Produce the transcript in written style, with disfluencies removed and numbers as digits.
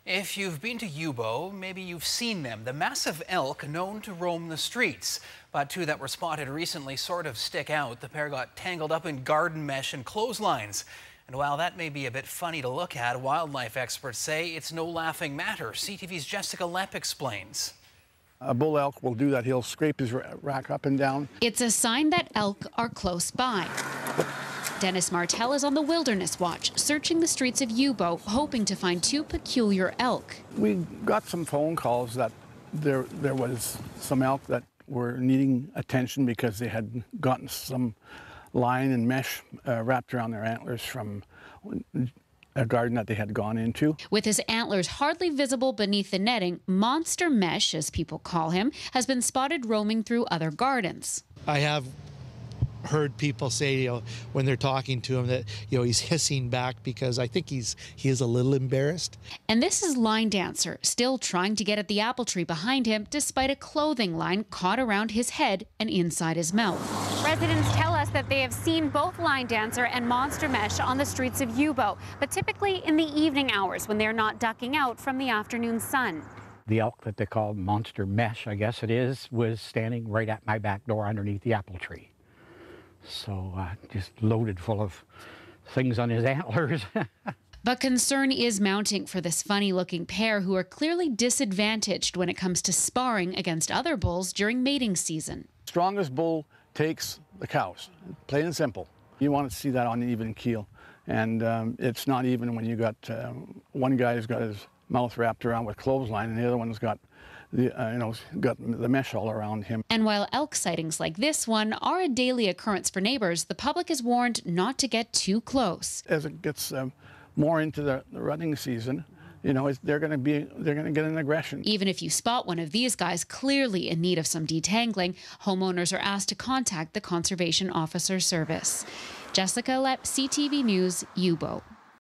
If you've been to Youbou, maybe you've seen them, the massive elk known to roam the streets. But two that were spotted recently sort of stick out. The pair got tangled up in garden mesh and clotheslines. And while that may be a bit funny to look at, wildlife experts say it's no laughing matter. CTV's Jessica Lepp explains. A bull elk will do that. He'll scrape his rack up and down. It's a sign that elk are close by. Dennis Martell is on the wilderness watch, searching the streets of Youbou, hoping to find two peculiar elk. We got some phone calls that there was some elk that were needing attention because they had gotten some line and mesh wrapped around their antlers from a garden that they had gone into. With his antlers hardly visible beneath the netting, Monster Mesh, as people call him, has been spotted roaming through other gardens. I have heard people say, when they're talking to him that, he's hissing back because I think he is a little embarrassed. And this is Line Dancer, still trying to get at the apple tree behind him despite a clothing line caught around his head and inside his mouth. Residents tell us that they have seen both Line Dancer and Monster Mesh on the streets of Youbou, but typically in the evening hours when they're not ducking out from the afternoon sun. The elk that they call Monster Mesh, I guess it is, was standing right at my back door underneath the apple tree. So just loaded full of things on his antlers. But concern is mounting for this funny-looking pair who are clearly disadvantaged when it comes to sparring against other bulls during mating season. Strongest bull takes the cows, plain and simple. You want to see that on an even keel. And it's not even when you got, one guy's got his mouth wrapped around with clothesline and the other one's got got the mesh all around him. And while elk sightings like this one are a daily occurrence for neighbors, the public is warned not to get too close. As it gets more into the rutting season, they're going to get an aggression. Even if you spot one of these guys clearly in need of some detangling, homeowners are asked to contact the Conservation Officer Service. Jessica Lepp, CTV News, Youbou.